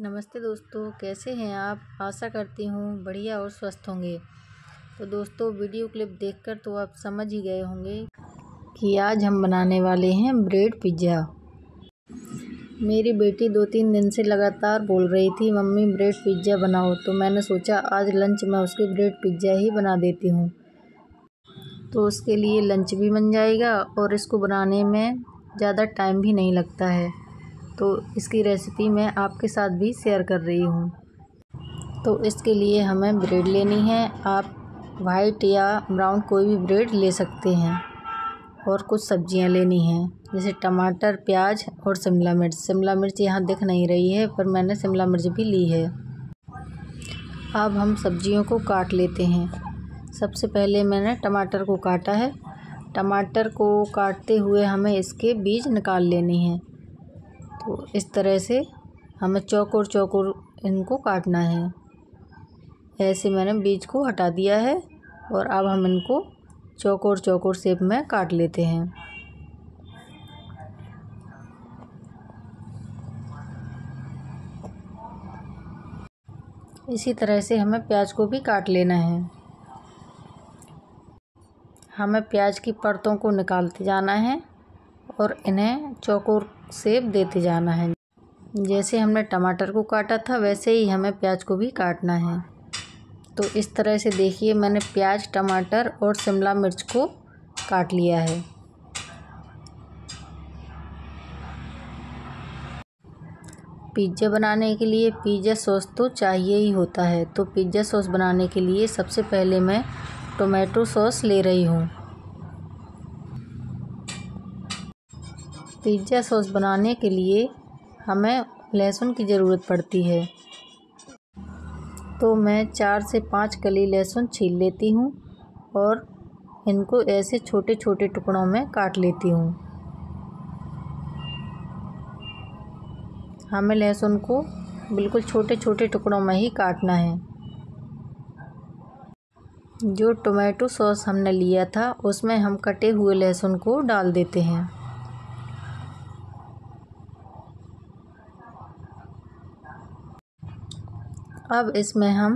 नमस्ते दोस्तों, कैसे हैं आप। आशा करती हूँ बढ़िया और स्वस्थ होंगे। तो दोस्तों, वीडियो क्लिप देखकर तो आप समझ ही गए होंगे कि आज हम बनाने वाले हैं ब्रेड पिज़्ज़ा। मेरी बेटी 2-3 दिन से लगातार बोल रही थी, मम्मी ब्रेड पिज़्ज़ा बनाओ। तो मैंने सोचा आज लंच में उसके ब्रेड पिज़्ज़ा ही बना देती हूँ। तो उसके लिए लंच भी बन जाएगा और इसको बनाने में ज़्यादा टाइम भी नहीं लगता है। तो इसकी रेसिपी मैं आपके साथ भी शेयर कर रही हूँ। तो इसके लिए हमें ब्रेड लेनी है। आप वाइट या ब्राउन कोई भी ब्रेड ले सकते हैं। और कुछ सब्जियां लेनी हैं, जैसे टमाटर, प्याज और शिमला मिर्च। शिमला मिर्च यहाँ दिख नहीं रही है, पर मैंने शिमला मिर्च भी ली है। अब हम सब्जियों को काट लेते हैं। सबसे पहले मैंने टमाटर को काटा है। टमाटर को काटते हुए हमें इसके बीज निकाल लेने हैं। तो इस तरह से हमें चौकोर चौकोर इनको काटना है। ऐसे मैंने बीज को हटा दिया है और अब हम इनको चौकोर चौकोर शेप में काट लेते हैं। इसी तरह से हमें प्याज को भी काट लेना है। हमें प्याज की परतों को निकालते जाना है और इन्हें चौकोर शेप देते जाना है। जैसे हमने टमाटर को काटा था, वैसे ही हमें प्याज को भी काटना है। तो इस तरह से देखिए, मैंने प्याज, टमाटर और शिमला मिर्च को काट लिया है। पिज़्ज़ा बनाने के लिए पिज़्ज़ा सॉस तो चाहिए ही होता है। तो पिज़्ज़ा सॉस बनाने के लिए सबसे पहले मैं टोमेटो सॉस ले रही हूँ। पिज़्ज़ा सॉस बनाने के लिए हमें लहसुन की ज़रूरत पड़ती है। तो मैं 4 से 5 कली लहसुन छील लेती हूँ और इनको ऐसे छोटे छोटे टुकड़ों में काट लेती हूँ। हमें लहसुन को बिल्कुल छोटे छोटे टुकड़ों में ही काटना है। जो टोमेटो सॉस हमने लिया था, उसमें हम कटे हुए लहसुन को डाल देते हैं। अब इसमें हम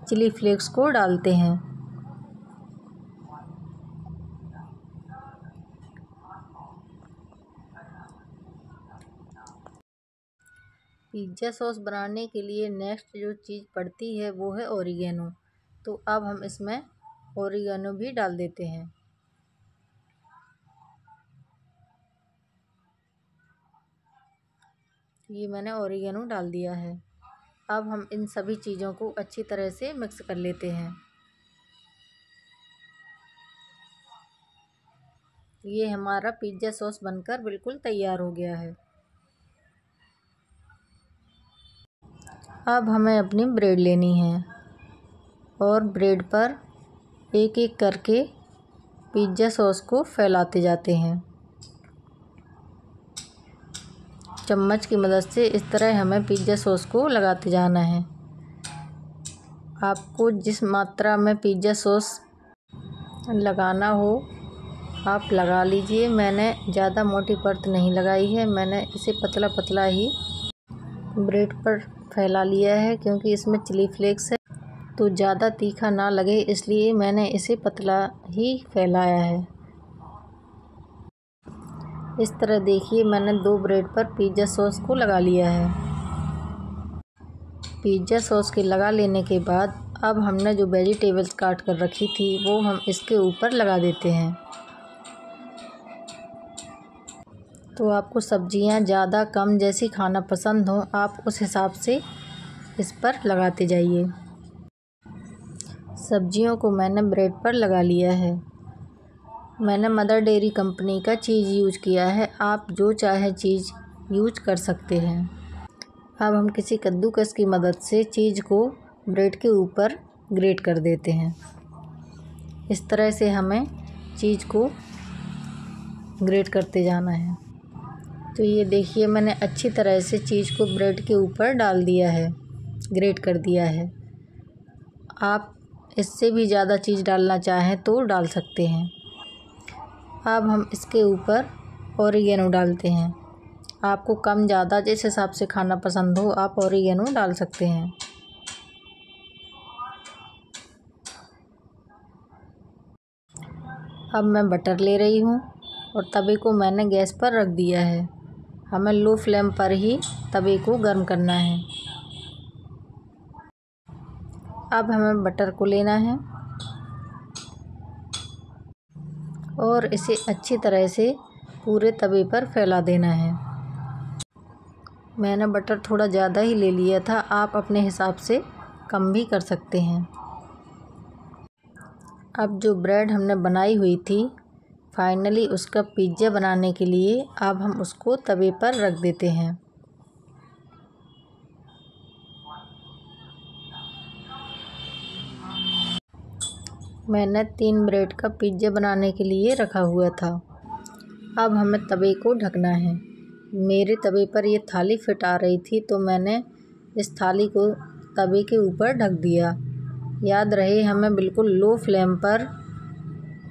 चिली फ्लेक्स को डालते हैं। पिज़्ज़ा सॉस बनाने के लिए नेक्स्ट जो चीज़ पड़ती है वो है ओरिगेनो। तो अब हम इसमें ओरिगेनो भी डाल देते हैं। ये मैंने ओरिगेनो डाल दिया है। अब हम इन सभी चीज़ों को अच्छी तरह से मिक्स कर लेते हैं। ये हमारा पिज़्ज़ा सॉस बनकर बिल्कुल तैयार हो गया है। अब हमें अपनी ब्रेड लेनी है और ब्रेड पर एक एक करके पिज़्ज़ा सॉस को फैलाते जाते हैं। चम्मच की मदद से इस तरह हमें पिज़्ज़ा सॉस को लगाते जाना है। आपको जिस मात्रा में पिज़्ज़ा सॉस लगाना हो आप लगा लीजिए। मैंने ज़्यादा मोटी परत नहीं लगाई है, मैंने इसे पतला पतला ही ब्रेड पर फैला लिया है, क्योंकि इसमें चिली फ्लेक्स है तो ज़्यादा तीखा ना लगे, इसलिए मैंने इसे पतला ही फैलाया है। इस तरह देखिए, मैंने 2 ब्रेड पर पिज़्ज़ा सॉस को लगा लिया है। पिज़्ज़ा सॉस के लगा लेने के बाद अब हमने जो वेजिटेबल्स काट कर रखी थी वो हम इसके ऊपर लगा देते हैं। तो आपको सब्जियां ज़्यादा कम जैसी खाना पसंद हो, आप उस हिसाब से इस पर लगाते जाइए। सब्जियों को मैंने ब्रेड पर लगा लिया है। मैंने मदर डेयरी कंपनी का चीज़ यूज़ किया है, आप जो चाहे चीज़ यूज कर सकते हैं। अब हम किसी कद्दूकस की मदद से चीज़ को ब्रेड के ऊपर ग्रेट कर देते हैं। इस तरह से हमें चीज़ को ग्रेट करते जाना है। तो ये देखिए, मैंने अच्छी तरह से चीज़ को ब्रेड के ऊपर डाल दिया है, ग्रेट कर दिया है। आप इससे भी ज़्यादा चीज़ डालना चाहें तो डाल सकते हैं। अब हम इसके ऊपर ओरिगेनो डालते हैं। आपको कम ज़्यादा जिस हिसाब से खाना पसंद हो आप ऑरिगेनो डाल सकते हैं। अब मैं बटर ले रही हूँ और तवे को मैंने गैस पर रख दिया है। हमें लो फ्लेम पर ही तवे को गर्म करना है। अब हमें बटर को लेना है और इसे अच्छी तरह से पूरे तवे पर फैला देना है। मैंने बटर थोड़ा ज़्यादा ही ले लिया था, आप अपने हिसाब से कम भी कर सकते हैं। अब जो ब्रेड हमने बनाई हुई थी, फाइनली उसका पिज़्ज़ा बनाने के लिए अब हम उसको तवे पर रख देते हैं। मैंने 3 ब्रेड का पिज़्ज़ा बनाने के लिए रखा हुआ था। अब हमें तवे को ढकना है। मेरे तवे पर ये थाली फिट आ रही थी तो मैंने इस थाली को तवे के ऊपर ढक दिया। याद रहे हमें बिल्कुल लो फ्लेम पर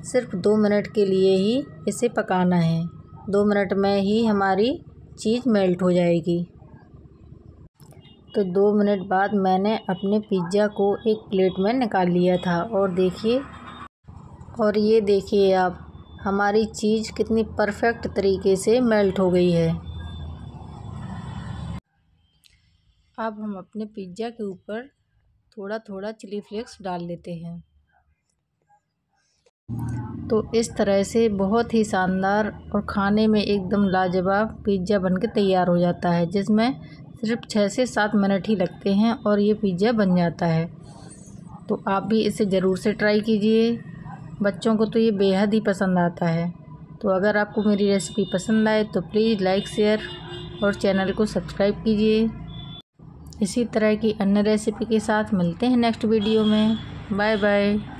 सिर्फ 2 मिनट के लिए ही इसे पकाना है। 2 मिनट में ही हमारी चीज़ मेल्ट हो जाएगी। तो 2 मिनट बाद मैंने अपने पिज़्ज़ा को एक प्लेट में निकाल लिया था और ये देखिए आप, हमारी चीज़ कितनी परफेक्ट तरीके से मेल्ट हो गई है। अब हम अपने पिज़्ज़ा के ऊपर थोड़ा थोड़ा चिली फ्लेक्स डाल लेते हैं। तो इस तरह से बहुत ही शानदार और खाने में एकदम लाजवाब पिज़्ज़ा बनके तैयार हो जाता है, जिसमें सिर्फ 6 से 7 मिनट ही लगते हैं और ये पिज़्ज़ा बन जाता है। तो आप भी इसे ज़रूर से ट्राई कीजिए। बच्चों को तो ये बेहद ही पसंद आता है। तो अगर आपको मेरी रेसिपी पसंद आए तो प्लीज़ लाइक, शेयर और चैनल को सब्सक्राइब कीजिए। इसी तरह की अन्य रेसिपी के साथ मिलते हैं नेक्स्ट वीडियो में। Bye bye.